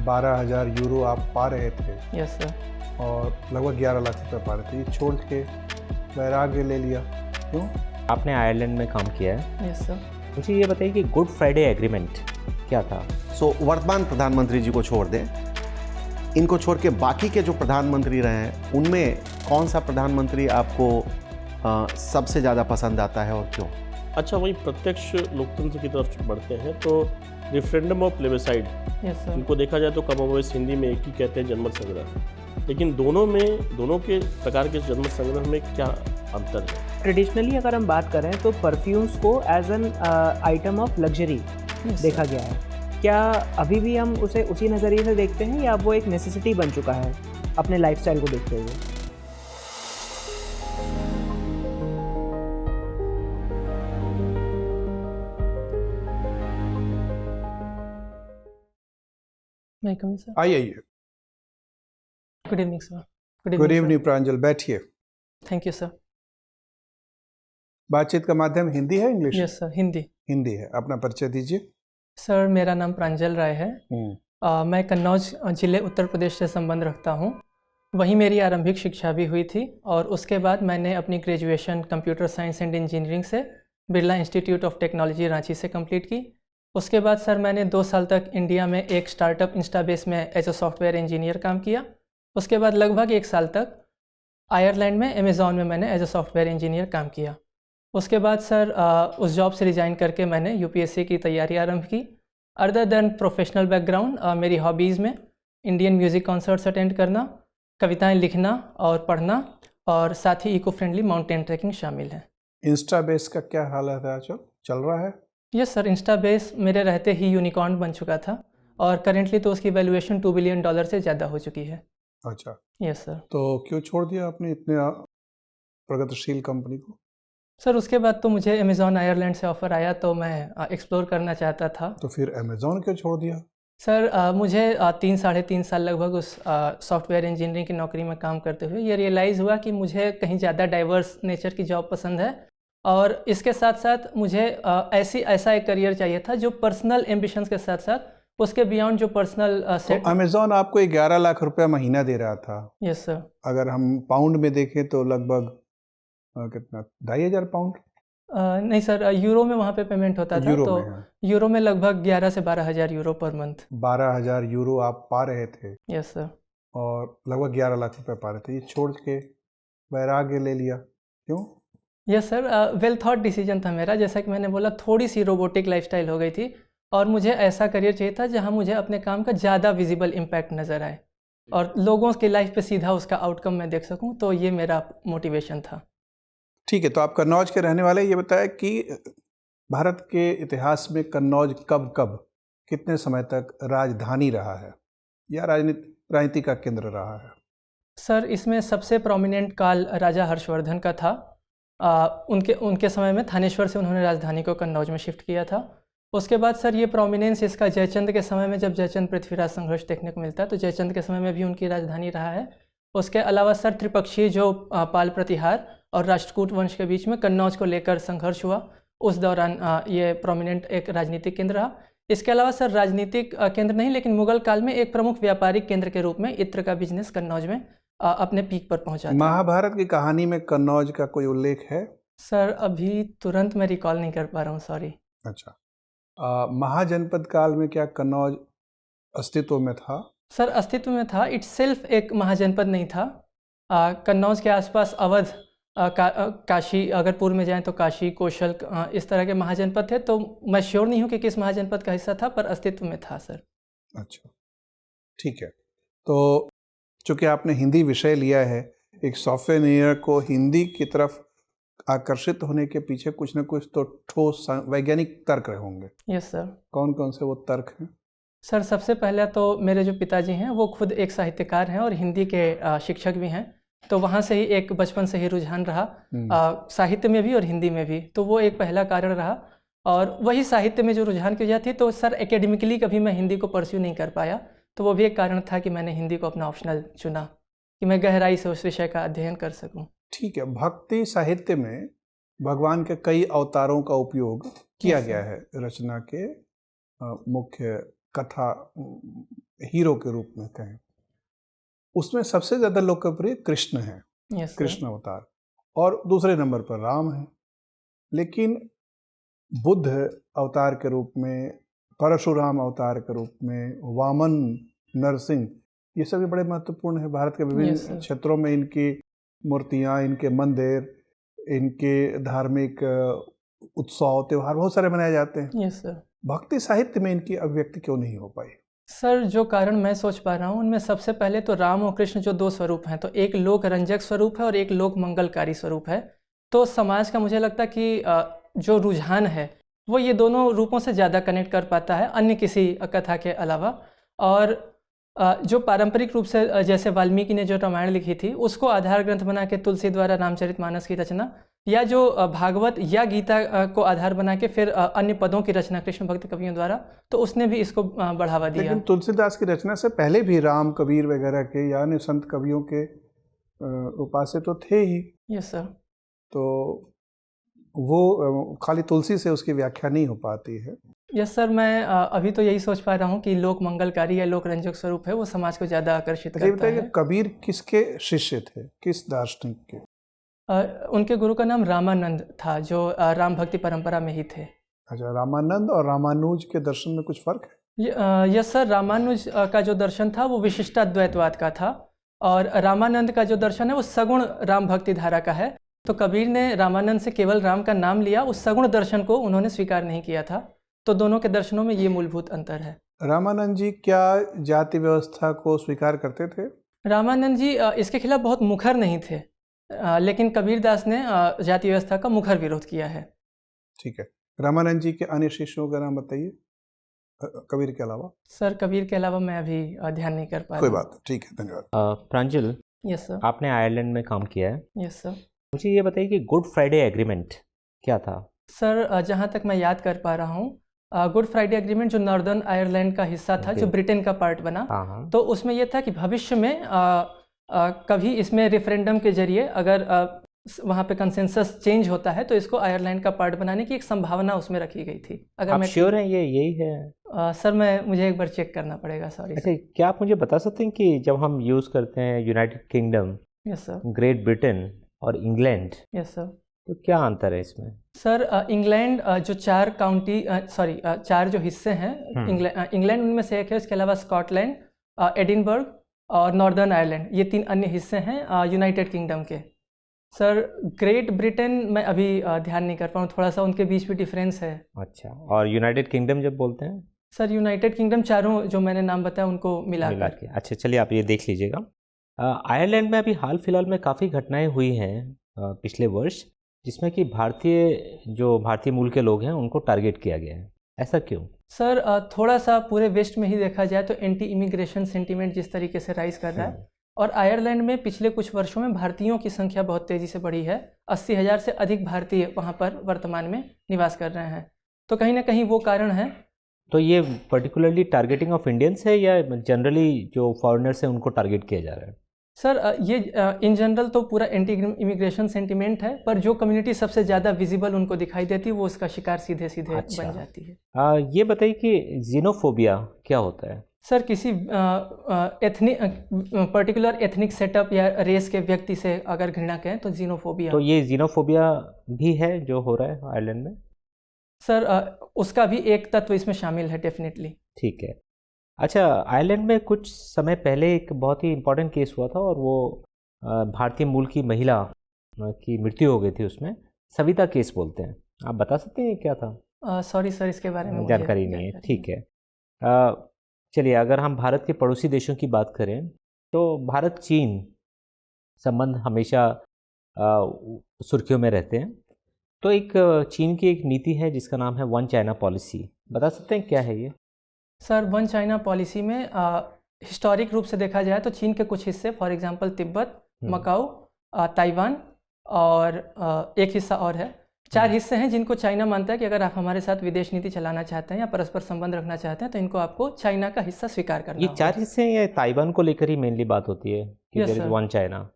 12,000 euro आप पा रहे थे यस सर। और लगभग 11 लाख रुपए पा रहे थे, ये छोड़ के वैराग्य ले लिया, क्यों? आपने आयरलैंड में काम किया है, यस सर। मुझे ये बताइए कि गुड फ्राइडे एग्रीमेंट क्या था? वर्तमान प्रधानमंत्री जी को छोड़ दें, इनको छोड़ के बाकी के जो प्रधानमंत्री रहे हैं उनमें कौन सा प्रधानमंत्री आपको सबसे ज़्यादा पसंद आता है और क्यों? अच्छा, वही प्रत्यक्ष लोकतंत्र की तरफ बढ़ते हैं तो रेफरेंडम ऑफ प्लेबेसाइड, यस सर। इनको देखा जाए तो कमोबेश हिंदी में एक ही कहते हैं जनमत संग्रह, लेकिन दोनों के प्रकार के जनमत संग्रह में क्या अंतर है? ट्रेडिशनली अगर हम बात करें तो परफ्यूम्स को as an item of luxury देखा गया है। क्या अभी भी हम उसे उसी नज़रिए से देखते हैं या वो एक नेसेसिटी बन चुका है अपने लाइफस्टाइल को देखते हुए? मैं कम सर। आइए। Good evening sir. Good evening Pranjal, बैठिए। Thank you sir. बातचीत का माध्यम हिंदी है, English? Yes sir, Hindi. Hindi है। अपना परिचय दीजिए। सर, मेरा नाम प्रांजल राय है। मैं कन्नौज जिले उत्तर प्रदेश से संबंध रखता हूँ। वहीं मेरी आरंभिक शिक्षा भी हुई थी और उसके बाद मैंने अपनी graduation computer science and engineering से Birla institute of technology Ranchi से कंप्लीट की। उसके बाद सर मैंने 2 साल तक इंडिया में एक स्टार्टअप इंस्टाबेस में एज अ सॉफ्टवेयर इंजीनियर काम किया। उसके बाद लगभग 1 साल तक आयरलैंड में अमेज़ॉन में मैंने एज अ सॉफ्टवेयर इंजीनियर काम किया। उसके बाद सर उस जॉब से रिज़ाइन करके मैंने यूपीएससी की तैयारी आरंभ की। अदर देन प्रोफेशनल बैकग्राउंड, मेरी हॉबीज़ में इंडियन म्यूज़िक कॉन्सर्ट्स अटेंड करना, कविताएं लिखना और पढ़ना और साथ ही इको फ्रेंडली माउंटेन ट्रैकिंग शामिल है। इंस्टाबेस का क्या हालत है आजकल, चल रहा है? यस सर, इंस्टाबेस मेरे रहते ही यूनिकॉर्न बन चुका था और करेंटली तो उसकी वैल्यूएशन $2 बिलियन से ज़्यादा हो चुकी है। अच्छा। Yes sir. तो क्यों छोड़ दिया आपने इतने प्रगतिशील कंपनी को? सर उसके बाद तो मुझे अमेज़ॉन आयरलैंड से ऑफ़र आया तो मैं एक्सप्लोर करना चाहता था। तो फिर अमेज़ॉन क्यों छोड़ दिया? सर मुझे 3-3.5 साल लगभग उस सॉफ्टवेयर इंजीनियरिंग की नौकरी में काम करते हुए ये रियलाइज़ हुआ कि मुझे कहीं ज़्यादा डाइवर्स नेचर की जॉब पसंद है और इसके साथ साथ मुझे ऐसा एक करियर चाहिए था जो पर्सनल एम्बिशंस के साथ साथ उसके बियॉन्ड जो पर्सनल तो अमेज़ॉन आपको 11 लाख रुपया महीना दे रहा था। Yes sir. अगर हम पाउंड में देखें तो लगभग कितना, 2,500 पाउंड? नहीं सर, यूरो में वहाँ पे पेमेंट होता था, तो यूरो में लगभग 11 से 12,000 यूरो पर मंथ। 12,000 यूरो आप पा रहे थे? Yes sir. और लगभग 11 लाख रुपए पा रहे थे, ये छोड़ के वैराग्य ले लिया, क्यों? Yes sir, well thought decision था मेरा। जैसा कि मैंने बोला, थोड़ी सी रोबोटिक लाइफस्टाइल हो गई थी और मुझे ऐसा करियर चाहिए था जहाँ मुझे अपने काम का ज़्यादा विजिबल इम्पैक्ट नज़र आए और लोगों की लाइफ पे सीधा उसका आउटकम मैं देख सकूँ, तो ये मेरा मोटिवेशन था। ठीक है, तो आप कन्नौज के रहने वाले, ये बताया कि भारत के इतिहास में कन्नौज कब कितने समय तक राजधानी रहा है या राजनीति का केंद्र रहा है? सर इसमें सबसे प्रोमिनेंट काल राजा हर्षवर्धन का था। उनके समय में थानेश्वर से उन्होंने राजधानी को कन्नौज में शिफ्ट किया था। उसके बाद सर ये प्रोमिनेंस इसका जयचंद के समय में, जब जयचंद पृथ्वीराज संघर्ष देखने को मिलता है, तो जयचंद के समय में भी उनकी राजधानी रहा है। उसके अलावा सर त्रिपक्षीय जो पाल प्रतिहार और राष्ट्रकूट वंश के बीच में कन्नौज को लेकर संघर्ष हुआ, उस दौरान ये प्रोमिनेंट एक राजनीतिक केंद्र रहा। इसके अलावा सर राजनीतिक केंद्र नहीं, लेकिन मुगल काल में एक प्रमुख व्यापारिक केंद्र के रूप में इत्र का बिजनेस कन्नौज में अपने पीक पर पहुंचा था। महाभारत की कहानी में कन्नौज का कोई उल्लेख है? सर अभी तुरंत मैं रिकॉल नहीं कर पा रहा हूँ, सॉरी। अच्छा। महाजनपद काल में क्या कन्नौज अस्तित्व में था? सर अस्तित्व में था, इट्सेल्फ एक महाजनपद नहीं था। कन्नौज के आसपास अवध, काशी, अगर पूर्व में जाएं तो काशी, कौशल, इस तरह के महाजनपद थे। तो मैं श्योर नहीं हूं कि किस महाजनपद का हिस्सा था, पर अस्तित्व में था सर। अच्छा, ठीक है। तो चूँकि आपने हिंदी विषय लिया है, एक सॉफ्टवेयर इंजीनियर को हिंदी की तरफ आकर्षित होने के पीछे कुछ न कुछ तो ठोस वैज्ञानिक तर्क होंगे। Yes sir. कौन कौन से वो तर्क हैं? सर सबसे पहले तो मेरे जो पिताजी हैं वो खुद एक साहित्यकार हैं और हिंदी के शिक्षक भी हैं, तो वहाँ से ही एक बचपन से ही रुझान रहा, साहित्य में भी और हिंदी में भी। तो वो एक पहला कारण रहा और वही साहित्य में जो रुझान की वजह थी, तो सर एकेडमिकली कभी मैं हिंदी को परस्यू नहीं कर पाया, तो वो भी एक कारण था कि मैंने हिंदी को अपना ऑप्शनल चुना कि मैं गहराई से उस विषय का अध्ययन कर सकूं। ठीक है। भक्ति साहित्य में भगवान के कई अवतारों का उपयोग किया गया है रचना के मुख्य कथा हीरो के रूप में कहें, उसमें सबसे ज़्यादा लोकप्रिय कृष्ण है, यस सर। कृष्ण अवतार, और दूसरे नंबर पर राम है। लेकिन बुद्ध अवतार के रूप में, परशुराम अवतार के रूप में, वामन, नरसिंह, ये सभी बड़े महत्वपूर्ण हैं। भारत के Yes, विभिन्न sir. क्षेत्रों में इनकी मूर्तियाँ, इनके मंदिर, इनके धार्मिक उत्सव, त्यौहार बहुत सारे मनाए जाते हैं। Yes sir. भक्ति साहित्य में इनकी अभिव्यक्ति क्यों नहीं हो पाई? सर, जो कारण मैं सोच पा रहा हूँ उनमें सबसे पहले तो राम और कृष्ण जो दो स्वरूप हैं, तो एक लोक रंजक स्वरूप है और एक लोक मंगलकारी स्वरूप है। तो समाज का मुझे लगता है कि जो रुझान है वो ये दोनों रूपों से ज़्यादा कनेक्ट कर पाता है अन्य किसी कथा के अलावा। और जो पारंपरिक रूप से जैसे वाल्मीकि ने जो रामायण लिखी थी उसको आधार ग्रंथ बना के तुलसी द्वारा रामचरितमानस की रचना, या जो भागवत या गीता को आधार बना के फिर अन्य पदों की रचना कृष्ण भक्त कवियों द्वारा, तो उसने भी इसको बढ़ावा दिया। लेकिन तुलसीदास की रचना से पहले भी राम, कबीर वगैरह के यानी संत कवियों के उपास्य तो थे ही। Yes sir. तो वो खाली तुलसी से उसकी व्याख्या नहीं हो पाती है। यस सर, मैं अभी तो यही सोच पा रहा हूँ कि लोक मंगलकारी या लोक रंजक स्वरूप है वो समाज को ज़्यादा आकर्षित अच्छा, ये करता बताइए है। कि कबीर किसके शिष्य थे, किस दार्शनिक के? उनके गुरु का नाम रामानंद था, जो राम भक्ति परंपरा में ही थे। अच्छा, रामानंद और रामानुज के दर्शन में कुछ फर्क है? यस सर, रामानुज का जो दर्शन था वो विशिष्टाद्वैतवाद का था, और रामानंद का जो दर्शन है वो सगुण राम भक्ति धारा का है। तो कबीर ने रामानंद से केवल राम का नाम लिया, उस सगुण दर्शन को उन्होंने स्वीकार नहीं किया था। तो दोनों के दर्शनों में ये मूलभूत अंतर है। रामानंद जी क्या जाति व्यवस्था को स्वीकार करते थे? रामानंद जी इसके खिलाफ बहुत मुखर नहीं थे, लेकिन कबीरदास ने जाति व्यवस्था का मुखर विरोध किया है। ठीक है, रामानंद जी के अन्य शिष्यों का नाम बताइए, कबीर के अलावा। सर, कबीर के अलावा मैं अभी ध्यान नहीं कर पा कोई रहा। बात, ठीक है, धन्यवाद। प्रांजल, यस सर। आपने आयरलैंड में काम किया है, यस सर। मुझे ये बताइए कि गुड फ्राइडे एग्रीमेंट क्या था? सर, जहाँ तक मैं याद कर पा रहा हूँ, गुड फ्राइडे एग्रीमेंट जो नॉर्दर्न आयरलैंड का हिस्सा था, जो ब्रिटेन का पार्ट बना, हाँ। तो उसमें यह था कि भविष्य में कभी इसमें रेफरेंडम के जरिए अगर वहाँ पे कंसेंसस चेंज होता है तो इसको आयरलैंड का पार्ट बनाने की एक संभावना उसमें रखी गई थी। अगर आप मैं श्योर हैं ये यही है? सर, मुझे एक बार चेक करना पड़ेगा, सॉरी। अच्छा, क्या आप मुझे बता सकते हैं कि जब हम यूज़ करते हैं United kingdom, yes sir. Great Britain और इंग्लैंड, यस सर। तो क्या अंतर है इसमें? सर, इंग्लैंड जो चार जो हिस्से हैं, इंग्लैंड उनमें से एक है। इसके अलावा स्कॉटलैंड, एडिनबर्ग और नॉर्दर्न आयरलैंड, ये 3 अन्य हिस्से हैं यूनाइटेड किंगडम के। सर, ग्रेट ब्रिटेन मैं अभी ध्यान नहीं कर पाऊँ, थोड़ा सा उनके बीच भी डिफरेंस है। अच्छा, और यूनाइटेड किंगडम जब बोलते हैं? सर, यूनाइटेड किंगडम चारों जो मैंने नाम बताया उनको मिला के। अच्छा, चलिए आप ये देख लीजिएगा। आयरलैंड में अभी हाल फिलहाल में काफ़ी घटनाएं हुई हैं पिछले वर्ष, जिसमें कि भारतीय मूल के लोग हैं उनको टारगेट किया गया है। ऐसा क्यों? सर, थोड़ा सा पूरे वेस्ट में ही देखा जाए तो एंटी इमिग्रेशन सेंटीमेंट जिस तरीके से राइज कर रहा है, और आयरलैंड में पिछले कुछ वर्षों में भारतीयों की संख्या बहुत तेज़ी से बढ़ी है। 80,000 से अधिक भारतीय वहाँ पर वर्तमान में निवास कर रहे हैं, तो कहीं ना कहीं वो कारण है। तो ये पर्टिकुलरली टारगेटिंग ऑफ इंडियंस है या जनरली जो फॉरेनर्स हैं उनको टारगेट किया जा रहा है? सर, ये इन जनरल तो पूरा एंटी इमिग्रेशन सेंटीमेंट है, पर जो कम्युनिटी सबसे ज़्यादा विजिबल उनको दिखाई देती है वो उसका शिकार सीधे सीधे अच्छा। बन जाती है। ये बताइए कि जीनोफोबिया क्या होता है? सर, किसी पर्टिकुलर एथनिक सेटअप या रेस के व्यक्ति से अगर घृणा करें तो जीनोफोबिया। तो ये जीनोफोबिया भी है जो हो रहा है आयरलैंड में? सर, उसका भी एक तत्व इसमें शामिल है, डेफिनेटली। ठीक है। अच्छा, आयरलैंड में कुछ समय पहले एक बहुत ही इम्पोर्टेंट केस हुआ था, और वो भारतीय मूल की महिला की मृत्यु हो गई थी। उसमें सविता केस बोलते हैं, आप बता सकते हैं क्या था? सॉरी सर, इसके बारे में जानकारी नहीं है। ठीक है, चलिए अगर हम भारत के पड़ोसी देशों की बात करें तो भारत चीन संबंध हमेशा सुर्खियों में रहते हैं। तो एक चीन की एक नीति है जिसका नाम है वन चाइना पॉलिसी, बता सकते हैं क्या है ये? सर, वन चाइना पॉलिसी में हिस्टोरिक रूप से देखा जाए तो चीन के कुछ हिस्से, for example Tibet, Macau, Taiwan और एक हिस्सा और है, 4 हिस्से हैं जिनको चाइना मानता है कि अगर आप हमारे साथ विदेश नीति चलाना चाहते हैं या परस्पर संबंध रखना चाहते हैं तो इनको आपको चाइना का हिस्सा स्वीकार करना ये होगा। 4 हिस्से हैं या ताइवान को लेकर ही मेनली बात होती है कि Yes, there is sir. One China?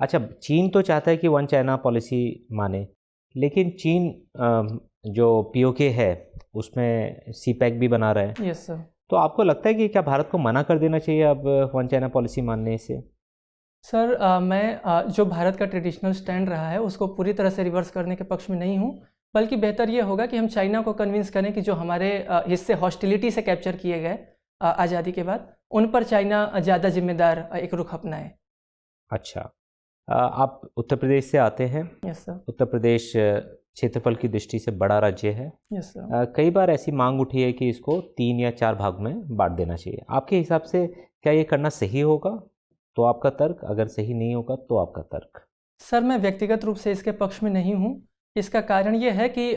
अच्छा, चीन तो चाहता है कि वन चाइना पॉलिसी माने, लेकिन चीन जो पीओके है उसमें सीपैक भी बना रहा है। Yes sir. तो आपको लगता है कि क्या भारत को मना कर देना चाहिए अब वन चाइना पॉलिसी मानने से? सर मैं जो भारत का ट्रेडिशनल स्टैंड रहा है उसको पूरी तरह से रिवर्स करने के पक्ष में नहीं हूँ, बल्कि बेहतर ये होगा कि हम चाइना को कन्विंस करें कि जो हमारे हिस्से हॉस्टिलिटी से कैप्चर किए गए आज़ादी के बाद, उन पर चाइना ज़्यादा जिम्मेदार एक रुख अपनाए। अच्छा, आप उत्तर प्रदेश से आते हैं। Yes sir. उत्तर प्रदेश क्षेत्रफल की दृष्टि से बड़ा राज्य है। Yes sir. कई बार ऐसी मांग उठी है कि इसको 3 या 4 भाग में बांट देना चाहिए। आपके हिसाब से क्या ये करना सही होगा? तो आपका तर्क, अगर सही नहीं होगा तो आपका तर्क। सर मैं व्यक्तिगत रूप से इसके पक्ष में नहीं हूँ। इसका कारण ये है कि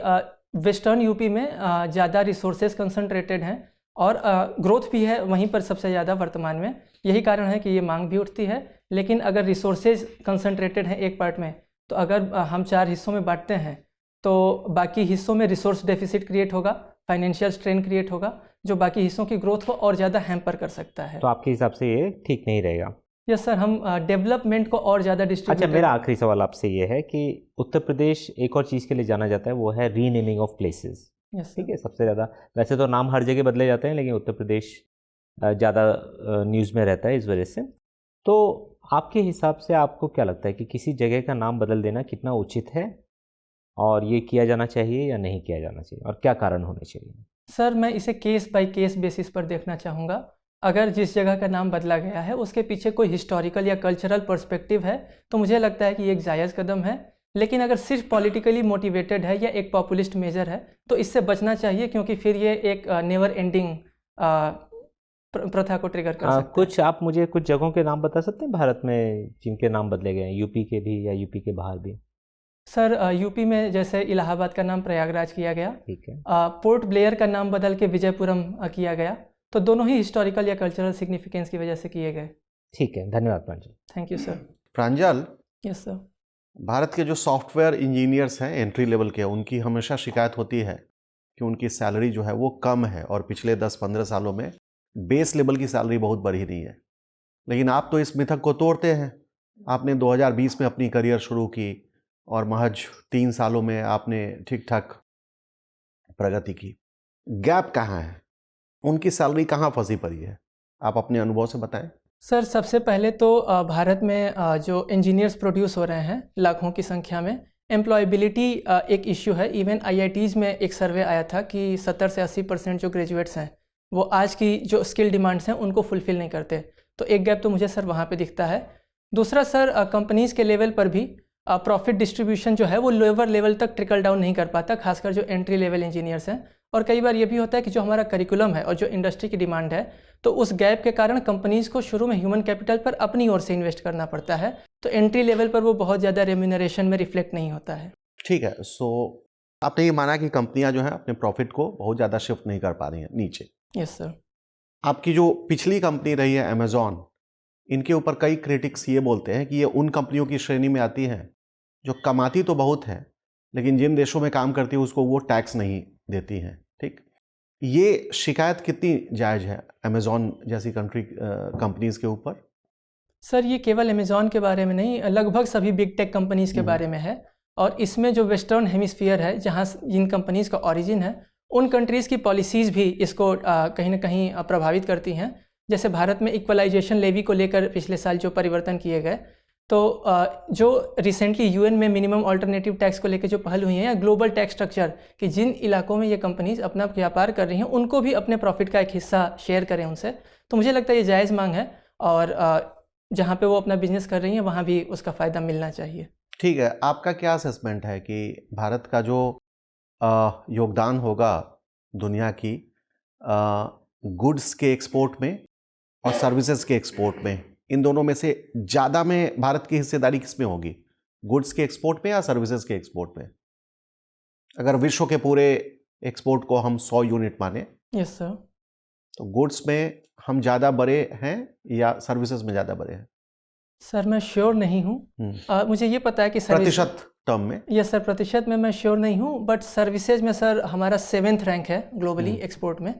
वेस्टर्न यूपी में ज़्यादा रिसोर्सेज कंसंट्रेटेड हैं और ग्रोथ भी है वहीं पर सबसे ज़्यादा वर्तमान में। यही कारण है कि ये मांग भी उठती है। लेकिन अगर रिसोर्सेज कंसंट्रेटेड हैं एक पार्ट में, तो अगर हम 4 हिस्सों में बांटते हैं तो बाकी हिस्सों में रिसोर्स डेफिसिट क्रिएट होगा, फाइनेंशियल स्ट्रेन क्रिएट होगा, जो बाकी हिस्सों की ग्रोथ को और ज़्यादा हैम्पर कर सकता है। तो आपके हिसाब से ये ठीक नहीं रहेगा? यस सर, हम डेवलपमेंट को और ज़्यादा डिस्ट्रीब्यूट। अच्छा, मेरा आखिरी सवाल आपसे ये है कि उत्तर प्रदेश एक और चीज़ के लिए जाना जाता है, वो है रीनेमिंग ऑफ प्लेसेस। यस ठीक है, सबसे ज़्यादा वैसे तो नाम हर जगह बदले जाते हैं, लेकिन उत्तर प्रदेश ज़्यादा न्यूज़ में रहता है इस वजह से। तो आपके हिसाब से आपको क्या लगता है कि किसी जगह का नाम बदल देना कितना उचित है, और ये किया जाना चाहिए या नहीं किया जाना चाहिए, और क्या कारण होने चाहिए? सर मैं इसे केस बाय केस बेसिस पर देखना चाहूँगा। अगर जिस जगह का नाम बदला गया है उसके पीछे कोई हिस्टोरिकल या कल्चरल पर्सपेक्टिव है तो मुझे लगता है कि ये एक जायज़ कदम है। लेकिन अगर सिर्फ पॉलिटिकली मोटिवेटेड है या एक पॉपुलिस्ट मेजर है तो इससे बचना चाहिए, क्योंकि फिर ये एक नेवर एंडिंग प्रथा को ट्रिगर कर सकता है। कुछ आप मुझे कुछ जगहों के नाम बता सकते हैं भारत में जिनके नाम बदले गए हैं, यूपी के भी या यूपी के बाहर भी? सर यूपी में जैसे इलाहाबाद का नाम प्रयागराज किया गया, ठीक है। पोर्ट ब्लेयर का नाम बदल के विजयपुरम किया गया, तो दोनों ही हिस्टोरिकल या कल्चरल सिग्निफिकेंस की वजह से किए गए। ठीक है, धन्यवाद Pranjal. Thank you sir. Pranjal, yes sir. Bharat के जो सॉफ्टवेयर इंजीनियर्स हैं एंट्री लेवल के, उनकी हमेशा शिकायत होती है कि उनकी सैलरी जो है वो कम है, और पिछले 10-15 सालों में बेस लेवल की सैलरी बहुत बढ़ी नहीं है। लेकिन आप तो इस मिथक को तोड़ते हैं। आपने 2020 में अपनी करियर शुरू की और महज 3 सालों में आपने ठीक ठाक प्रगति की। गैप कहाँ है? उनकी सैलरी कहाँ फंसी पड़ी है? आप अपने अनुभव से बताएं। सर सबसे पहले तो भारत में जो इंजीनियर्स प्रोड्यूस हो रहे हैं लाखों की संख्या में, एम्प्लॉयबिलिटी एक इश्यू है। इवन IITs में एक सर्वे आया था कि 70 से 80% जो ग्रेजुएट्स हैं वो आज की जो स्किल डिमांड्स हैं उनको फुलफ़िल नहीं करते। तो एक गैप तो मुझे सर वहाँ पे दिखता है। दूसरा सर कंपनीज़ के लेवल पर भी प्रॉफिट डिस्ट्रीब्यूशन जो है वो लोअर लेवल तक ट्रिकल डाउन नहीं कर पाता, खासकर जो एंट्री लेवल इंजीनियर्स हैं। और कई बार ये भी होता है कि जो हमारा करिकुलम है और जो इंडस्ट्री की डिमांड है, तो उस गैप के कारण कंपनीज़ को शुरू में ह्यूमन कैपिटल पर अपनी ओर से इन्वेस्ट करना पड़ता है, तो एंट्री लेवल पर वो बहुत ज़्यादा रेम्यूनरेशन में रिफ्लेक्ट नहीं होता है। ठीक है, सो आपने ये माना कि कंपनियां जो हैं अपने प्रॉफिट को बहुत ज़्यादा शिफ्ट नहीं कर पा रही हैं नीचे। Yes sir. आपकी जो पिछली कंपनी रही है अमेजॉन, इनके ऊपर कई क्रिटिक्स ये बोलते हैं कि ये उन कंपनियों की श्रेणी में आती है जो कमाती तो बहुत है लेकिन जिन देशों में काम करती है उसको वो टैक्स नहीं देती हैं। ठीक, ये शिकायत कितनी जायज़ है अमेजॉन जैसी कंपनीज़ के ऊपर? सर ये केवल अमेजॉन के बारे में नहीं, लगभग सभी बिग टेक कंपनीज़ के बारे में है। और इसमें जो वेस्टर्न हेमिस्फीयर है जहाँ जिन कंपनीज़ का ओरिजिन है, उन कंट्रीज़ की पॉलिसीज़ भी इसको कहीं ना कहीं प्रभावित करती हैं। जैसे भारत में इक्वलाइजेशन लेवी को लेकर पिछले साल जो परिवर्तन किए गए, तो जो रिसेंटली UN में मिनिमम अल्टरनेटिव टैक्स को लेकर जो पहल हुई हैं, या ग्लोबल टैक्स स्ट्रक्चर कि जिन इलाकों में ये कंपनीज अपना व्यापार कर रही हैं उनको भी अपने प्रॉफिट का एक हिस्सा शेयर करें उनसे, तो मुझे लगता है ये जायज़ मांग है और जहाँ पे वो अपना बिजनेस कर रही हैं वहाँ भी उसका फ़ायदा मिलना चाहिए। ठीक है, आपका क्या असेसमेंट है कि भारत का जो योगदान होगा दुनिया की गुड्स के एक्सपोर्ट में और सर्विसेज के एक्सपोर्ट में, इन दोनों में से ज़्यादा में भारत की हिस्सेदारी किस में होगी, गुड्स के एक्सपोर्ट में या सर्विसेज के एक्सपोर्ट में? अगर विश्व के पूरे एक्सपोर्ट को हम 100 यूनिट माने, यस सर, तो गुड्स में हम ज़्यादा बड़े हैं या सर्विसेज में ज़्यादा बड़े हैं? सर मैं श्योर नहीं हूँ। मुझे ये पता है कि प्रतिशत टर्म में? यस सर, प्रतिशत में मैं श्योर नहीं हूँ, बट सर्विसेज में सर हमारा 7th रैंक है ग्लोबली एक्सपोर्ट में,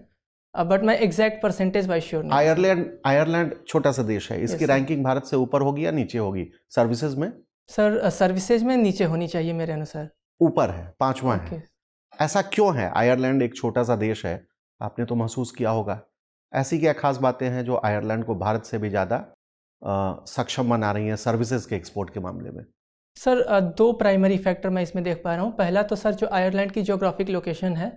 बट मैं एग्जैक्ट परसेंटेज वाइज श्योर नहीं। आयरलैंड छोटा सा देश है, इसकी रैंकिंग भारत से ऊपर होगी या नीचे होगी सर्विसेज में? सर सर्विसेज में नीचे होनी चाहिए मेरे अनुसार। ऊपर है, 5वां है। ऐसा क्यों है? आयरलैंड एक छोटा सा देश है, आपने तो महसूस किया होगा ऐसी क्या खास बातें हैं जो आयरलैंड को भारत से भी ज़्यादा सक्षम बना रही हैं सर्विसेज के एक्सपोर्ट के मामले में? सर दो प्राइमरी फैक्टर मैं इसमें देख पा रहा हूँ। पहला तो सर जो आयरलैंड की ज्योग्राफिक लोकेशन है,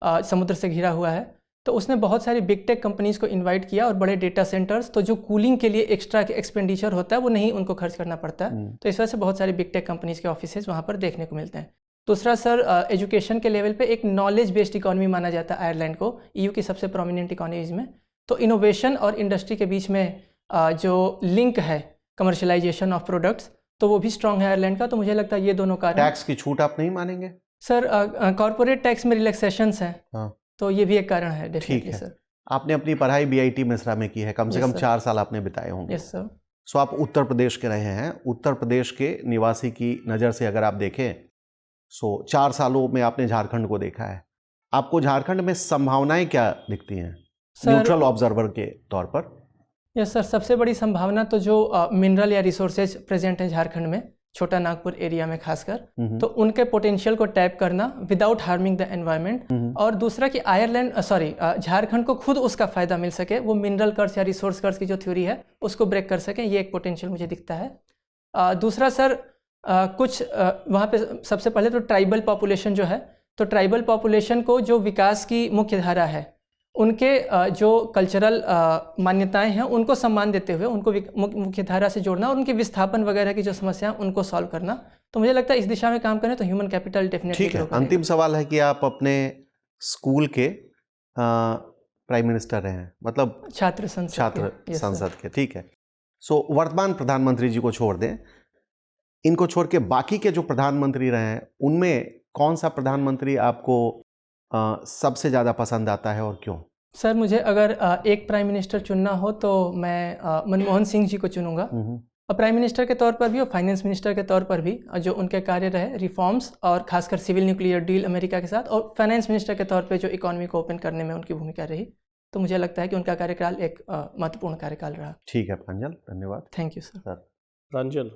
समुद्र से घिरा हुआ है, तो उसने बहुत सारी बिग टेक कंपनीज़ को इनवाइट किया और बड़े डेटा सेंटर्स, तो जो कूलिंग के लिए एक्स्ट्रा एक्सपेंडिचर होता है वो नहीं उनको खर्च करना पड़ता है। तो इस वजह से बहुत सारी बिग टेक कंपनीज़ के ऑफिसेज वहाँ पर देखने को मिलते हैं। दूसरा सर एजुकेशन के लेवल पे एक नॉलेज बेस्ड इकोनॉमी माना जाता है आयरलैंड को, EU की सबसे प्रोमिनेंट इकोनॉमीज में। तो इनोवेशन और इंडस्ट्री के बीच में जो लिंक है कमर्शलाइजेशन ऑफ प्रोडक्ट्स, तो वो भी स्ट्रांग है आयरलैंड का। तो मुझे लगता है ये दोनों कारण। टैक्स की छूट आप नहीं मानेंगे? सर कॉर्पोरेट टैक्स में रिलैक्सेशंस हैं, हाँ। तो ये भी एक कारण है ठीक डेफिनेटली है। सर। आपने अपनी पढ़ाई BIT मिश्रा में की है, कम से Yes, कम sir. 4 साल आपने बिताए होंगे। Yes sir. सो आप उत्तर प्रदेश के रहे हैं। उत्तर प्रदेश के निवासी की नज़र से अगर आप देखें, सो 4 सालों में आपने झारखंड को देखा है, आपको झारखंड में संभावनाएं क्या दिखती हैं न्यूट्रल ऑब्जर्वर के तौर पर? यस सर, सबसे बड़ी संभावना तो जो मिनरल या रिसोर्सेज प्रेजेंट है झारखंड में, छोटा नागपुर एरिया में खासकर, तो उनके पोटेंशियल को टैप करना विदाउट हार्मिंग द एनवायरनमेंट। और दूसरा कि झारखंड को खुद उसका फायदा मिल सके, वो मिनरल कर्ज या रिसोर्स कर्ज की जो थ्योरी है उसको ब्रेक कर सके, ये एक पोटेंशियल मुझे दिखता है। दूसरा सर कुछ वहाँ पे सबसे पहले तो ट्राइबल पॉपुलेशन जो है, तो ट्राइबल पॉपुलेशन को जो विकास की मुख्य धारा है, उनके जो कल्चरल मान्यताएं हैं उनको सम्मान देते हुए उनको मुख्य धारा से जोड़ना और उनके विस्थापन वगैरह की जो समस्या उनको सॉल्व करना। तो मुझे लगता है इस दिशा में काम करें तो ह्यूमन कैपिटल डेफिनेटली। ठीक है, अंतिम सवाल है कि आप अपने स्कूल के प्राइम मिनिस्टर रहे हैं, मतलब छात्र संसद के। ठीक है। सो वर्तमान प्रधानमंत्री जी को छोड़ दें, इनको छोड़ के बाकी के जो प्रधानमंत्री रहे हैं उनमें कौन सा प्रधानमंत्री आपको सबसे ज़्यादा पसंद आता है और क्यों? सर मुझे अगर एक प्राइम मिनिस्टर चुनना हो तो मैं मनमोहन सिंह जी को चुनूंगा, और प्राइम मिनिस्टर के तौर पर भी और फाइनेंस मिनिस्टर के तौर पर भी जो उनके कार्य रहे रिफॉर्म्स और खासकर सिविल न्यूक्लियर डील अमेरिका के साथ, और फाइनेंस मिनिस्टर के तौर पर जो इकोनॉमी को ओपन करने में उनकी भूमिका रही, तो मुझे लगता है कि उनका कार्यकाल एक महत्वपूर्ण कार्यकाल रहा। ठीक है प्रांजल, धन्यवाद। Thank you sir. प्रांजल,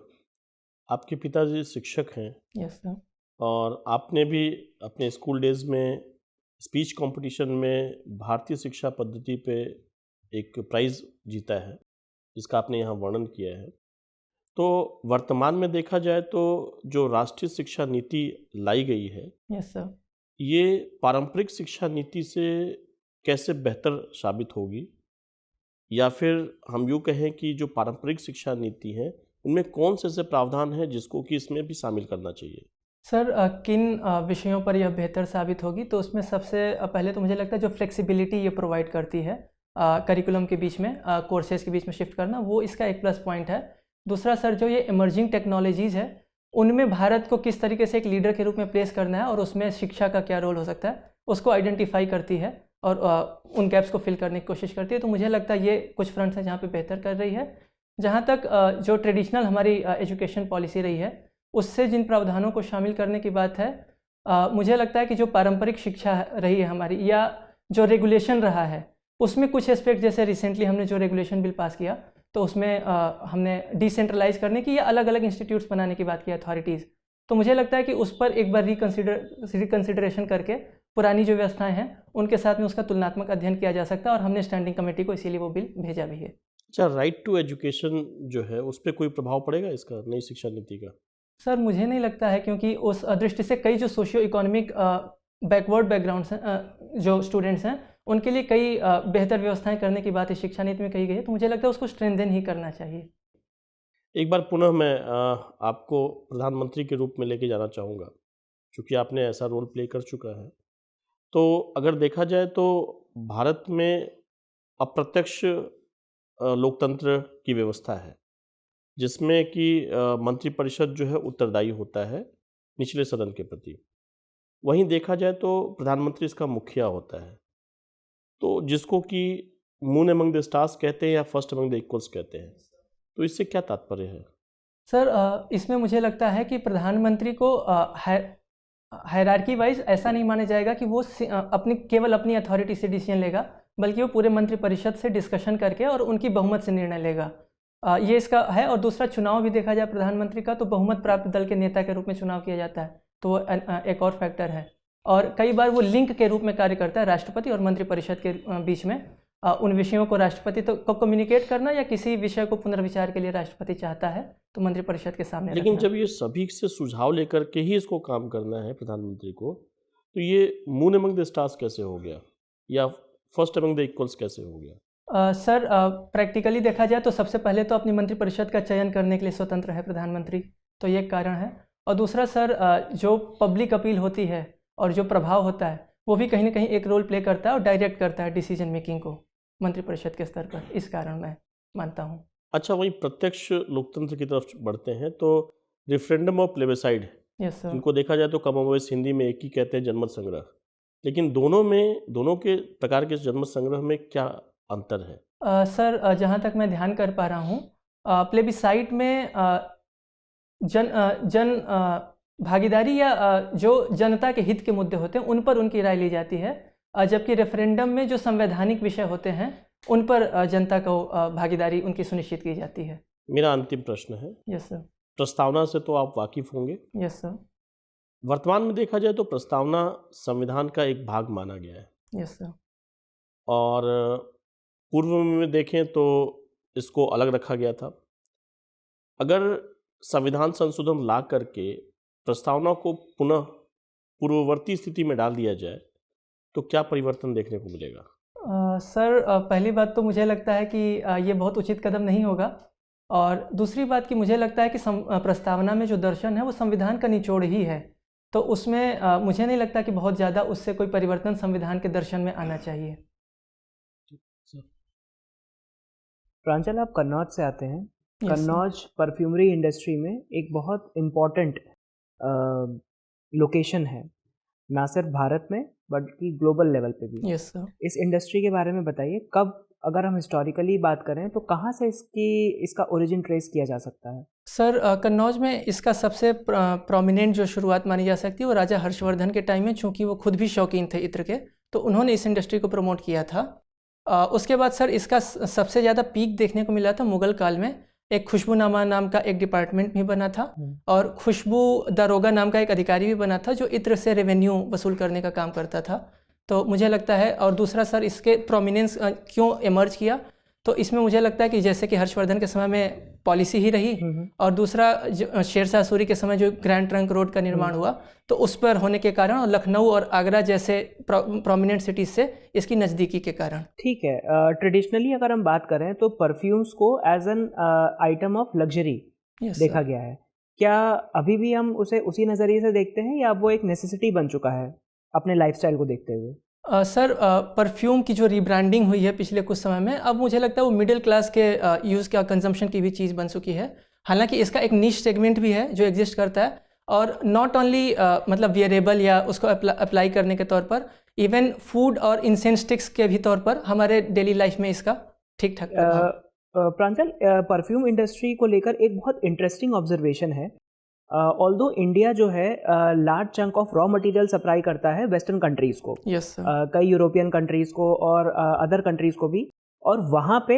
आपके पिताजी शिक्षक हैं। Yes sir. और आपने भी अपने स्कूल डेज में स्पीच कंपटीशन में भारतीय शिक्षा पद्धति पे एक प्राइज़ जीता है, जिसका आपने यहाँ वर्णन किया है। तो वर्तमान में देखा जाए तो जो राष्ट्रीय शिक्षा नीति लाई गई है, यस सर, ये पारंपरिक शिक्षा नीति से कैसे बेहतर साबित होगी, या फिर हम यूँ कहें कि जो पारंपरिक शिक्षा नीति है उनमें कौन से ऐसे प्रावधान हैं जिसको कि इसमें भी शामिल करना चाहिए? सर किन विषयों पर यह बेहतर साबित होगी, तो उसमें सबसे पहले तो मुझे लगता है जो फ्लेक्सिबिलिटी ये प्रोवाइड करती है करिकुलम के बीच में, कोर्सेज के बीच में शिफ्ट करना, वो इसका एक प्लस पॉइंट है। दूसरा सर जो ये इमर्जिंग टेक्नोलॉजीज़ है उनमें भारत को किस तरीके से एक लीडर के रूप में प्लेस करना है और उसमें शिक्षा का क्या रोल हो सकता है, उसको आइडेंटिफाई करती है और उन गैप्स को फिल करने की कोशिश करती है। तो मुझे लगता है ये कुछ फ्रंट्स हैं जहाँ पे बेहतर कर रही है। जहाँ तक जो ट्रेडिशनल हमारी एजुकेशन पॉलिसी रही है उससे जिन प्रावधानों को शामिल करने की बात है, मुझे लगता है कि जो पारंपरिक शिक्षा रही है हमारी या जो रेगुलेशन रहा है उसमें कुछ एस्पेक्ट, जैसे रिसेंटली हमने जो रेगुलेशन बिल पास किया तो उसमें हमने डिसेंट्रलाइज करने की या अलग अलग इंस्टीट्यूट्स बनाने की बात की, अथॉरिटीज़। तो मुझे लगता है कि उस पर एक बार रिकन्सिडरेशन करके पुरानी जो व्यवस्थाएं हैं उनके साथ में उसका तुलनात्मक अध्ययन किया जा सकता है, और हमने स्टैंडिंग कमेटी को इसीलिए वो बिल भेजा भी है। अच्छा, राइट टू एजुकेशन जो है उस पर कोई प्रभाव पड़ेगा इसका, नई शिक्षा नीति का? सर मुझे नहीं लगता है, क्योंकि उस दृष्टि से कई जो सोशियो इकोनॉमिक बैकवर्ड बैकग्राउंड्स हैं जो स्टूडेंट्स हैं उनके लिए कई बेहतर व्यवस्थाएं करने की बात इस शिक्षा नीति में कही गई है, तो मुझे लगता है उसको स्ट्रेंथन ही करना चाहिए। एक बार पुनः मैं आपको प्रधानमंत्री के रूप में लेके जाना चाहूँगा, क्योंकि आपने ऐसा रोल प्ले कर चुका है। तो अगर देखा जाए तो भारत में अप्रत्यक्ष लोकतंत्र की व्यवस्था है, जिसमें कि मंत्रिपरिषद जो है उत्तरदायी होता है निचले सदन के प्रति। वहीं देखा जाए तो प्रधानमंत्री इसका मुखिया होता है, तो जिसको कि मून अमंग द स्टार्स कहते हैं या फर्स्ट अमंग द इक्वल्स कहते हैं। तो इससे क्या तात्पर्य है? सर इसमें मुझे लगता है कि प्रधानमंत्री को हायरार्की वाइज ऐसा नहीं माना जाएगा कि वो केवल अपनी अथॉरिटी से डिसीजन लेगा, बल्कि वो पूरे मंत्रिपरिषद से डिस्कशन करके और उनकी बहुमत से निर्णय लेगा, ये इसका है। और दूसरा, चुनाव भी देखा जाए प्रधानमंत्री का तो बहुमत प्राप्त दल के नेता के रूप में चुनाव किया जाता है, तो वो एक और फैक्टर है। और कई बार वो लिंक के रूप में कार्य करता है राष्ट्रपति और मंत्रिपरिषद के बीच में, उन विषयों को राष्ट्रपति को कम्युनिकेट करना या किसी विषय को पुनर्विचार के लिए राष्ट्रपति चाहता है तो मंत्रिपरिषद के सामने लेकिन रखना। जब ये सभी से सुझाव लेकर के ही इसको काम करना है प्रधानमंत्री को, तो ये मून अमंग द स्टार्स कैसे हो गया या फर्स्ट अमंग द इक्वल्स कैसे हो गया? सर प्रैक्टिकली देखा जाए तो सबसे पहले तो अपनी मंत्रिपरिषद का चयन करने के लिए स्वतंत्र है प्रधानमंत्री, तो ये एक कारण है। और दूसरा सर जो पब्लिक अपील होती है और जो प्रभाव होता है वो भी कहीं ना कहीं एक रोल प्ले करता है और डायरेक्ट करता है डिसीजन मेकिंग को मंत्रिपरिषद के स्तर पर, इस कारण मैं मानता हूँ। अच्छा, वही प्रत्यक्ष लोकतंत्र की तरफ बढ़ते हैं तो रेफरेंडम और प्लेबिसाइड, यस सर। इनको देखा जाए तो कमोबेश हिंदी में एक ही कहते हैं जनमत संग्रह, लेकिन दोनों के प्रकार के जनमत संग्रह में क्या अंतर है? सर जहाँ तक मैं ध्यान कर पा रहा हूँ, प्लेबिसाइट में जन भागीदारी या जो जनता के हित के मुद्दे होते हैं उन पर उनकी राय ली जाती है, जबकि रेफरेंडम में जो संवैधानिक विषय होते हैं उन पर जनता को भागीदारी उनकी सुनिश्चित की जाती है। मेरा अंतिम प्रश्न है, यस सर। प्रस्तावना से तो आप वाकिफ होंगे। Yes sir. वर्तमान में देखा जाए तो प्रस्तावना संविधान का एक भाग माना गया है। Yes sir. और पूर्व में देखें तो इसको अलग रखा गया था। अगर संविधान संशोधन ला करके प्रस्तावना को पुनः पूर्ववर्ती स्थिति में डाल दिया जाए तो क्या परिवर्तन देखने को मिलेगा? सर पहली बात तो मुझे लगता है कि ये बहुत उचित कदम नहीं होगा, और दूसरी बात कि मुझे लगता है कि प्रस्तावना में जो दर्शन है वो संविधान का निचोड़ ही है, तो उसमें मुझे नहीं लगता कि बहुत ज़्यादा उससे कोई परिवर्तन संविधान के दर्शन में आना चाहिए। प्रांजल, आप कन्नौज से आते हैं। Yes, कन्नौज परफ्यूमरी इंडस्ट्री में एक बहुत इम्पॉर्टेंट लोकेशन है, ना सिर्फ भारत में बल्कि ग्लोबल लेवल पे भी। Yes sir. इस इंडस्ट्री के बारे में बताइए, कब, अगर हम हिस्टोरिकली बात करें तो कहाँ से इसका ओरिजिन ट्रेस किया जा सकता है? सर कन्नौज में इसका सबसे प्रोमिनेंट जो शुरुआत मानी जा सकती है वो राजा हर्षवर्धन के टाइम में, चूँकि वो खुद भी शौकीन थे इत्र के, तो उन्होंने इस इंडस्ट्री को प्रमोट किया था। उसके बाद सर इसका सबसे ज़्यादा पीक देखने को मिला था मुग़ल काल में। एक खुशबूनामा नाम का एक डिपार्टमेंट भी बना था और खुशबू दारोगा नाम का एक अधिकारी भी बना था जो इत्र से रेवेन्यू वसूल करने का काम करता था। तो मुझे लगता है, और दूसरा सर इसके प्रोमिनेंस क्यों इमर्ज किया, तो इसमें मुझे लगता है कि जैसे कि हर्षवर्धन के समय में पॉलिसी ही रही, और दूसरा शेरशाह सूरी के समय जो ग्रैंड ट्रंक रोड का निर्माण हुआ तो उस पर होने के कारण, और लखनऊ और आगरा जैसे प्रोमिनेंट सिटीज से इसकी नज़दीकी के कारण। ठीक है, ट्रेडिशनली अगर हम बात करें तो परफ्यूम्स को as an item of luxury देखा गया है। क्या अभी भी हम उसे उसी नज़रिए से देखते हैं या वो एक नेसेसिटी बन चुका है अपने लाइफस्टाइल को देखते हुए? सर परफ्यूम की जो रीब्रांडिंग हुई है पिछले कुछ समय में, अब मुझे लगता है वो मिडिल क्लास के यूज़ का कंजम्पशन की भी चीज़ बन चुकी है। हालांकि इसका एक निश सेगमेंट भी है जो एग्जिस्ट करता है, और नॉट ओनली मतलब वियरेबल या उसको अप्लाई करने के तौर पर, इवन फूड और इंसेंस स्टिक्स के भी तौर पर हमारे डेली लाइफ में इसका ठीक ठाक प्रांजल, परफ्यूम इंडस्ट्री को लेकर एक बहुत इंटरेस्टिंग ऑब्जर्वेशन है। ऑल्दो इंडिया जो है large chunk of raw material supply करता है वेस्टर्न कंट्रीज़ को, यस कई यूरोपियन कंट्रीज़ को और अदर कंट्रीज़ को भी, और वहाँ पे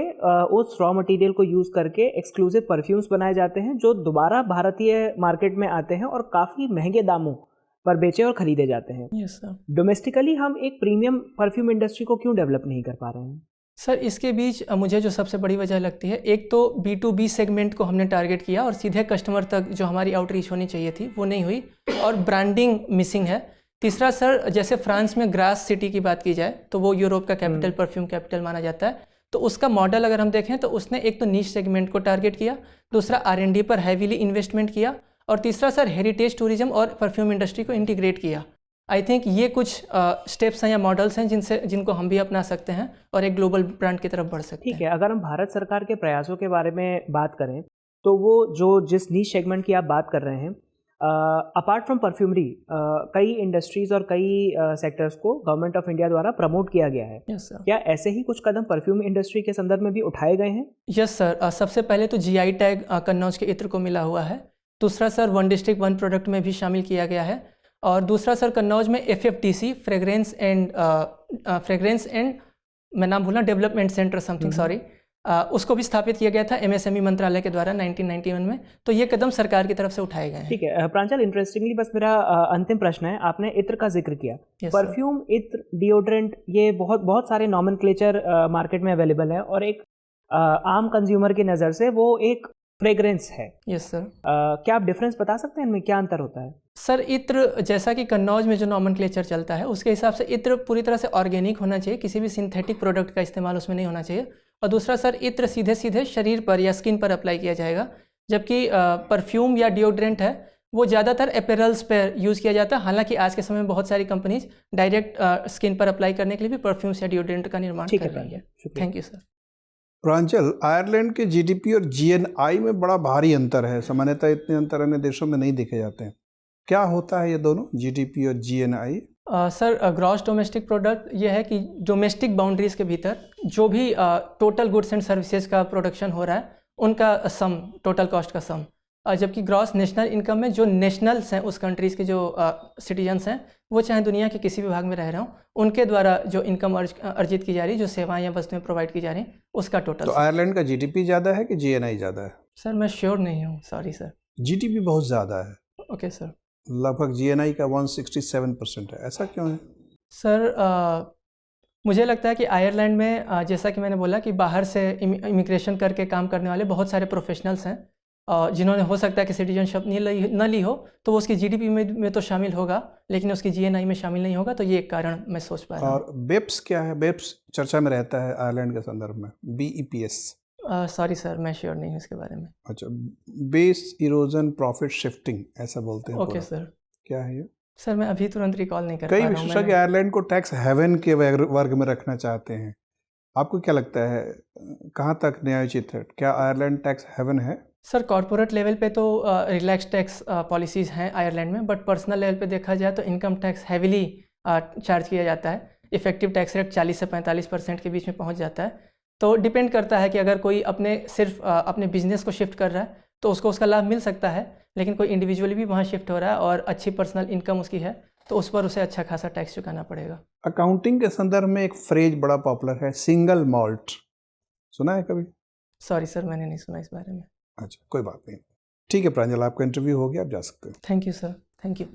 उस रॉ मटेरियल को यूज़ करके एक्सक्लूसिव परफ्यूम्स बनाए जाते हैं जो दोबारा भारतीय मार्केट में आते हैं और काफ़ी महंगे दामों पर बेचे और ख़रीदे जाते हैं। Yes sir. डोमेस्टिकली हम एक प्रीमियम परफ्यूम इंडस्ट्री को क्यों डेवलप नहीं कर पा रहे हैं? सर इसके बीच मुझे जो सबसे बड़ी वजह लगती है, एक तो B2B सेगमेंट को हमने टारगेट किया और सीधे कस्टमर तक जो हमारी आउटरीच होनी चाहिए थी वो नहीं हुई, और ब्रांडिंग मिसिंग है। तीसरा सर, जैसे फ्रांस में ग्रास सिटी की बात की जाए तो वो यूरोप का कैपिटल, परफ्यूम कैपिटल माना जाता है, तो उसका मॉडल अगर हम देखें तो उसने एक तो नीश सेगमेंट को टारगेट किया, दूसरा R&D पर हैवीली इन्वेस्टमेंट किया, और तीसरा सर हेरिटेज टूरिज्म और परफ्यूम इंडस्ट्री को इंटीग्रेट किया। आई थिंक ये कुछ स्टेप्स हैं या मॉडल्स हैं जिनको हम भी अपना सकते हैं और एक ग्लोबल ब्रांड की तरफ बढ़ सकते हैं। ठीक है, अगर हम भारत सरकार के प्रयासों के बारे में बात करें तो वो जिस नीश सेगमेंट की आप बात कर रहे हैं, अपार्ट फ्रॉम परफ्यूमरी कई इंडस्ट्रीज़ और कई सेक्टर्स को गवर्नमेंट ऑफ इंडिया द्वारा प्रमोट किया गया है। Yes sir. क्या ऐसे ही कुछ कदम परफ्यूम इंडस्ट्री के संदर्भ में भी उठाए गए हैं? Yes sir. सबसे पहले तो GI टैग कन्नौज के इत्र को मिला हुआ है। दूसरा sir one district one product में भी शामिल किया गया है, और दूसरा सर कन्नौज में FFDC फ्रेगरेंस एंड मैं नाम भूलना, डेवलपमेंट सेंटर समथिंग, सॉरी, उसको भी स्थापित किया गया था MSME मंत्रालय के द्वारा 1991 में। तो ये कदम सरकार की तरफ से उठाए गए हैं। ठीक है प्रांजल, इंटरेस्टिंगली बस मेरा अंतिम प्रश्न है, आपने इत्र का जिक्र किया। Yes, परफ्यूम, इत्र, डिओड्रेंट, ये बहुत बहुत सारे नॉमेनक्लेचर मार्केट में अवेलेबल है और एक आम कंज्यूमर की नज़र से वो एक फ्रेग्रेंस है। Yes sir. क्या आप डिफरेंस बता सकते हैं इनमें, क्या अंतर होता है? सर इत्र, जैसा कि कन्नौज में जो नॉमेनक्लेचर चलता है उसके हिसाब से इत्र पूरी तरह से ऑर्गेनिक होना चाहिए, किसी भी सिंथेटिक प्रोडक्ट का इस्तेमाल उसमें नहीं होना चाहिए। और दूसरा सर, इत्र सीधे सीधे शरीर पर या स्किन पर अप्लाई किया जाएगा, जबकि परफ्यूम या डिओड्रेंट है वो ज़्यादातर एपेरल्स पर यूज़ किया जाता है। हालांकि आज के समय में बहुत सारी कंपनीज डायरेक्ट स्किन पर अप्लाई करने के लिए भी परफ्यूम्स या डिओड्रेंट का निर्माण ठीक कर है रही है। शुक्रिया। Thank you sir. Pranjal, Ireland के GDP और GNI में बड़ा भारी अंतर है। सामान्यतः इतने अंतर अन्य देशों में नहीं देखे जाते हैं। क्या होता है ये दोनों, GDP और GNI? Sir, gross domestic product ये है कि डोमेस्टिक बाउंड्रीज़ के भीतर जो भी टोटल गुड्स एंड सर्विसेज का प्रोडक्शन हो रहा है उनका सम, टोटल कॉस्ट का सम। जबकि ग्रॉस नेशनल इनकम में जो नेशनल्स हैं उस कंट्रीज़ के जो सिटीजन्स हैं, वो चाहे दुनिया के किसी भी भाग में रह रहे हों, उनके द्वारा जो इनकम अर्जित की जा रही, जो सेवाएं या वस्तुएं प्रोवाइड की जा रही, उसका टोटल। तो आयरलैंड का GDP ज़्यादा है कि GNI ज़्यादा है? सर मैं श्योर नहीं हूँ, सॉरी सर। GDP बहुत ज़्यादा है, ओके सर। लगभग GNI का 167% है। ऐसा क्यों है? सर मुझे लगता है कि आयरलैंड में जैसा कि मैंने बोला कि बाहर से इमिग्रेशन करके काम करने वाले बहुत सारे प्रोफेशनल्स हैं, जिन्होंने हो सकता है कि सिटीजनशिप न ली हो, तो वो उसकी GDP में तो शामिल होगा, लेकिन उसकी GNI में शामिल नहीं होगा। तो ये एक कारण मैं सोच पा रहा हूँ। और BEPS क्या है? BEPS चर्चा में रहता है आयरलैंड के संदर्भ में, BEPS। सॉरी सर, मैं श्योर नहीं हूँ इसके बारे में। अच्छा, बेस इरोजन प्रॉफिट शिफ्टिंग ऐसा बोलते हैं। Okay sir. क्या है ये? सर मैं अभी तुरंत रिकॉल नहीं कर पा कई रहा हूँ। विशेषज्ञ आयरलैंड को टैक्स हेवन के वर्ग में रखना चाहते हैं। आपको क्या लगता है, कहाँ तक न्यायोचित है? क्या आयरलैंड टैक्स हेवन है? सर कॉर्पोरेट लेवल पे तो रिलैक्स टैक्स पॉलिसीज़ हैं आयरलैंड में, बट पर्सनल लेवल पे देखा जाए तो इनकम टैक्स हैविली चार्ज किया जाता है। इफेक्टिव टैक्स रेट 40 से 45% के बीच में पहुंच जाता है। तो डिपेंड करता है कि अगर कोई सिर्फ अपने बिजनेस को शिफ्ट कर रहा है तो उसको उसका लाभ मिल सकता है, लेकिन कोई इंडिविजुअली भी वहाँ शिफ्ट हो रहा है और अच्छी पर्सनल इनकम उसकी है तो उस पर उसे अच्छा खासा टैक्स चुकाना पड़ेगा। अकाउंटिंग के संदर्भ में एक फ्रेज बड़ा पॉपुलर है, सिंगल मॉल्ट। सुना है कभी? सॉरी सर, मैंने नहीं सुना इस बारे में। अच्छा, कोई बात नहीं। ठीक है प्रांजल, आपका इंटरव्यू हो गया, आप जा सकते हैं। Thank you sir, thank you.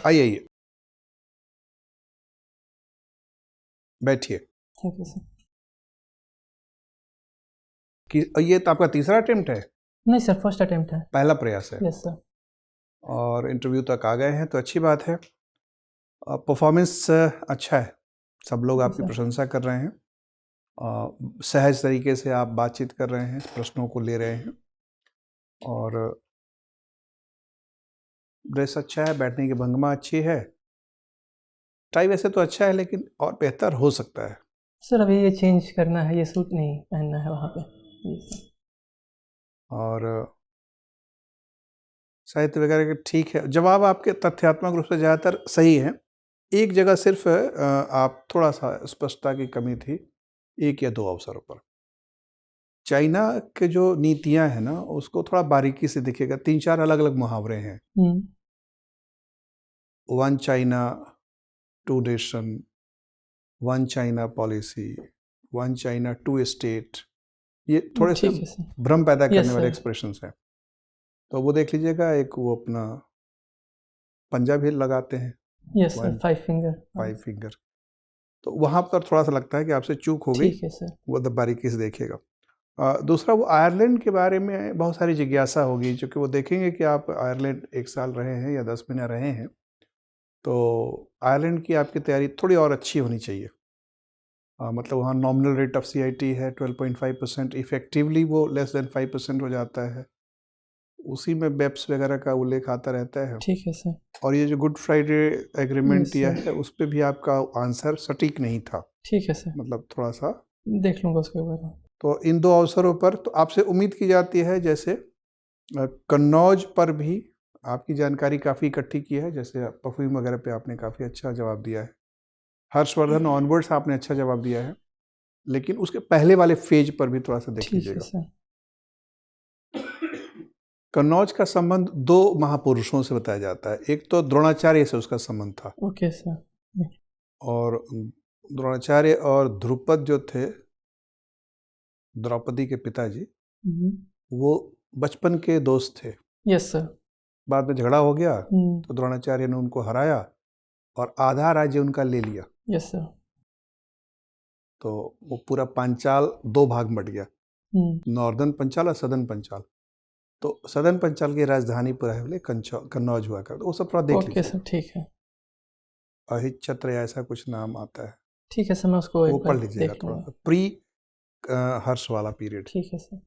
आइए आइए, बैठिए। Thank you sir. कि ये तो आपका तीसरा अटेम्प्ट है? नहीं सर, फर्स्ट अटेम्प्ट है। पहला प्रयास है? Yes sir. और इंटरव्यू तक आ गए हैं तो अच्छी बात है। परफॉर्मेंस अच्छा है, सब लोग आपकी प्रशंसा कर रहे हैं। सहज तरीके से आप बातचीत कर रहे हैं, प्रश्नों को ले रहे हैं, और ड्रेस अच्छा है, बैठने की भंगिमा अच्छी है, टाई वैसे तो अच्छा है लेकिन और बेहतर हो सकता है। सर अभी ये चेंज करना है, ये सूट नहीं पहनना है वहाँ पे। और साहित्य वगैरह के ठीक है, जवाब आपके तथ्यात्मक रूप से ज़्यादातर सही है। एक जगह सिर्फ आप थोड़ा सा स्पष्टता की कमी थी, 1 या 2 अवसरों पर। चाइना के जो नीतियां हैं ना, उसको थोड़ा बारीकी से दिखेगा। 3-4 अलग अलग मुहावरे हैं। 1 China 2 nation, 1 China policy, 1 China 2 state, ये थोड़े से भ्रम पैदा करने वाले एक्सप्रेशंस हैं। तो वो देख लीजिएगा। एक वो अपना पंजा भी लगाते हैं, यस सर, 5 फिंगर, तो वहाँ पर थोड़ा सा लगता है कि आपसे चूक हो गई। ठीक है सर। वो बारीकी से देखेगा। दूसरा, वो आयरलैंड के बारे में बहुत सारी जिज्ञासा होगी, क्योंकि वो देखेंगे कि आप आयरलैंड 1 साल रहे हैं या 10 महीना रहे हैं, तो आयरलैंड की आपकी तैयारी थोड़ी और अच्छी होनी चाहिए। मतलब वहाँ नॉमिनल रेट ऑफ CIT है 12.5%, इफेक्टिवली वो लेस देन 5% हो जाता है। उसी में BEPS वगैरह का उल्लेख आता रहता है। ठीक है सर। और ये जो गुड फ्राइडे एग्रीमेंट दिया है, उस पर भी आपका आंसर सटीक नहीं था। ठीक है सर, मतलब थोड़ा सा देख लूँगा उसके ऊपर। तो इन 2 अवसरों पर तो आपसे उम्मीद की जाती है, जैसे कन्नौज पर भी आपकी जानकारी काफ़ी इकट्ठी की है, जैसे परफ्यूम वगैरह पे आपने काफ़ी अच्छा जवाब दिया है। हर्षवर्धन ऑनवर्ड्स आपने अच्छा जवाब दिया है, लेकिन उसके पहले वाले फेज पर भी थोड़ा सा देख लीजिएगा। कन्नौज का संबंध 2 महापुरुषों से बताया जाता है। एक तो द्रोणाचार्य से उसका संबंध था। Okay sir. और द्रोणाचार्य और द्रुपद जो थे, द्रौपदी के पिताजी, वो बचपन के दोस्त थे। Yes sir. बाद में झगड़ा हो गया तो द्रोणाचार्य ने उनको हराया और आधा राज्य उनका ले लिया। Yes sir. तो वो पूरा पांचाल 2 भाग बट गया, नॉर्दर्न पंचाल और सदर्न पंचाल। तो सदर्न पंचाल की राजधानी पूरा कन्नौज हुआ करता, वो सब थोड़ा देख ओके लीजिए। सर, ठीक है। अहित छत्र या ऐसा कुछ नाम आता है, ठीक है सर, मैं उसको वो एक बार पढ़ लीजिएगा देख थोड़ा लूँगा। सा, प्री हर्ष वाला पीरियड। ठीक है सर।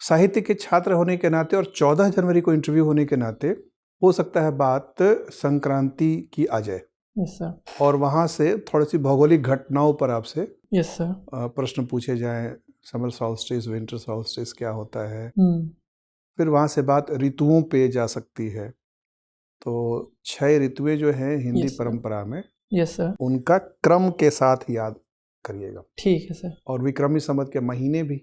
साहित्य के छात्र होने के नाते और 14 जनवरी को इंटरव्यू होने के नाते हो सकता है बात संक्रांति की आ जाए, यस सर। और वहाँ से थोड़ी सी भौगोलिक घटनाओं पर आपसे यस सर। प्रश्न पूछे जाएं। समर सॉल्स्टिस, विंटर सॉल्स्टिस क्या होता है। हम्म। फिर वहाँ से बात ऋतुओं पे जा सकती है। तो 6 ऋतुएं जो हैं हिंदी Yes, sir. परंपरा में, यस सर। उनका क्रम के साथ याद करिएगा। ठीक है सर। और विक्रमी संवत के महीने भी,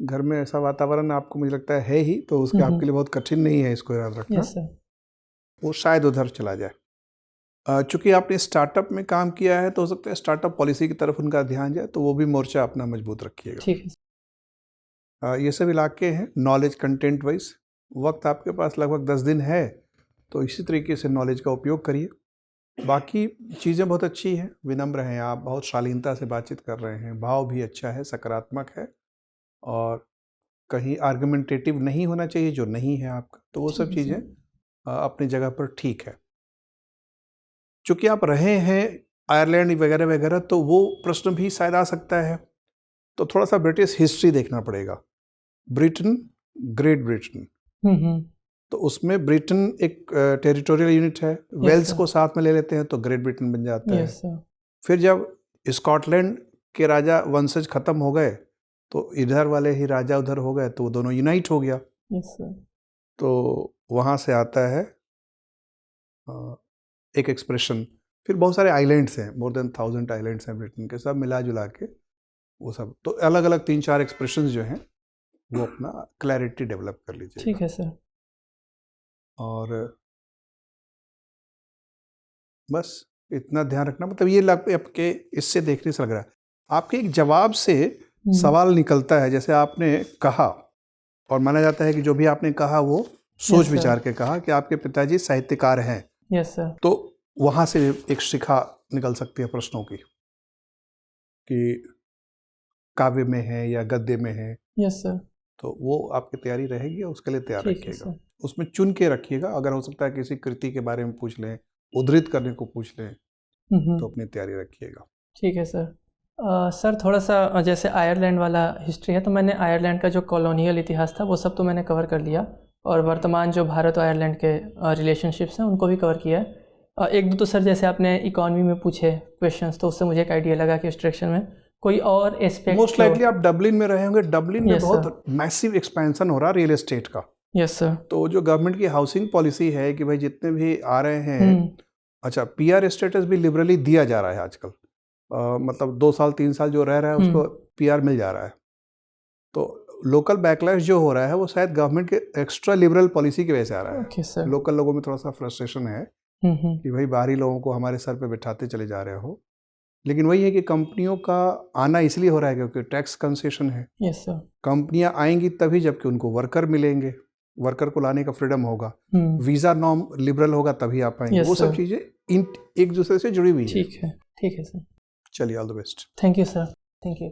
घर में ऐसा वातावरण आपको मुझे लगता है ही, तो उसके आपके लिए बहुत कठिन नहीं है इसको याद रखना। Yes sir. वो शायद उधर चला जाए। चूंकि आपने स्टार्टअप में काम किया है तो हो सकता है स्टार्टअप पॉलिसी की तरफ उनका ध्यान जाए, तो वो भी मोर्चा अपना मजबूत रखिएगा। ठीक है सर। ये सब इलाके हैं नॉलेज कंटेंट वाइज। वक्त आपके पास लगभग 10 दिन है, तो इसी तरीके से नॉलेज का उपयोग करिए। बाकी चीज़ें बहुत अच्छी हैं, विनम्र हैं आप, बहुत शालीनता से बातचीत कर रहे हैं, भाव भी अच्छा है, सकारात्मक है, और कहीं आर्गुमेंटेटिव नहीं होना चाहिए जो नहीं है आपका। तो वो सब ठीक है चीज़ें अपनी जगह पर ठीक है। चूँकि आप रहे हैं आयरलैंड वगैरह वगैरह, तो वो प्रश्न भी शायद आ सकता है। तो थोड़ा सा ब्रिटिश हिस्ट्री देखना पड़ेगा। ब्रिटेन, ग्रेट ब्रिटेन, तो उसमें ब्रिटेन एक टेरिटोरियल यूनिट है। Wales sir. को साथ में ले लेते हैं तो ग्रेट ब्रिटेन बन जाता है। Yes sir. फिर जब स्कॉटलैंड के राजा वंशज खत्म हो गए तो इधर वाले ही राजा उधर हो गए, तो वो दोनों यूनाइट हो गया। Yes sir. तो वहाँ से आता है एक एक्सप्रेशन। फिर बहुत सारे आइलैंड्स हैं, मोर देन 1000 आइलैंड्स हैं ब्रिटेन के, सब मिला जुला के वो सब, तो अलग अलग 3-4 एक्सप्रेशंस जो हैं वो अपना क्लैरिटी डेवलप कर लीजिए। ठीक है सर। और बस इतना ध्यान रखना, मतलब ये आपके इससे देखने से लग रहा है आपके एक जवाब से सवाल निकलता है। जैसे आपने कहा, और माना जाता है कि जो भी आपने कहा वो सोच sir. विचार के कहा कि आपके पिताजी साहित्यकार हैं। Yes sir. तो वहाँ से एक शिखा निकल सकती है प्रश्नों की, कि काव्य में है या गद्य में है। Yes sir. तो वो आपकी तैयारी रहेगी, उसके लिए तैयार ठीक है रखिएगा। सर। उसमें चुन के रखिएगा। अगर हो सकता है किसी कृति के बारे में पूछ लें, उद्धृत करने को पूछ लें, तो अपनी तैयारी रखिएगा। ठीक है सर। सर थोड़ा सा जैसे आयरलैंड वाला हिस्ट्री है, तो मैंने आयरलैंड का जो कॉलोनियल इतिहास था वो सब तो मैंने कवर कर लिया, और वर्तमान जो भारत और आयरलैंड के रिलेशनशिप्स हैं उनको भी कवर किया है। एक दो तो सर जैसे आपने इकोनॉमी में पूछे क्वेश्चंस, तो उससे मुझे एक आइडिया लगा कि इस डायरेक्शन में कोई और एस्पेक्ट। मोस्ट लाइकली आप डबलिन में रहे होंगे। डबलिन में Yes, बहुत मैसिव एक्सपेंशन हो रहा है रियल एस्टेट का। Yes sir. तो जो गवर्नमेंट की हाउसिंग पॉलिसी है कि भाई जितने भी आ रहे हैं, अच्छा पीआर स्टेटस भी लिबरली दिया जा रहा है आजकल। मतलब 2 साल 3 साल जो रह रहा है उसको पीआर मिल जा रहा है। तो लोकल बैकलैश जो हो रहा है वो शायद गवर्नमेंट के एक्स्ट्रा लिबरल पॉलिसी की वजह से आ रहा है। Okay sir. लोकल लोगों में थोड़ा सा फ्रस्ट्रेशन है कि भाई बाहरी लोगों को हमारे सर पे बिठाते चले जा रहे हो। लेकिन वही है कि कंपनियों का आना इसलिए हो रहा है क्योंकि टैक्स कंसेशन है। Yes sir. कंपनियां आएंगी तभी जबकि उनको वर्कर मिलेंगे, वर्कर को लाने का फ्रीडम होगा, वीज़ा नॉर्म लिबरल होगा तभी आ पाएंगे। Yes, वो सब sir. चीज़ें एक दूसरे से जुड़ी हुई हैं। ठीक है सर। चलिए, all the best. Thank you sir. Thank you.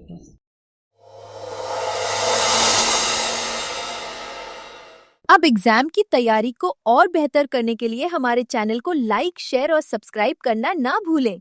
अब एग्जाम की तैयारी को और बेहतर करने के लिए हमारे चैनल को लाइक, शेयर और सब्सक्राइब करना ना भूलें।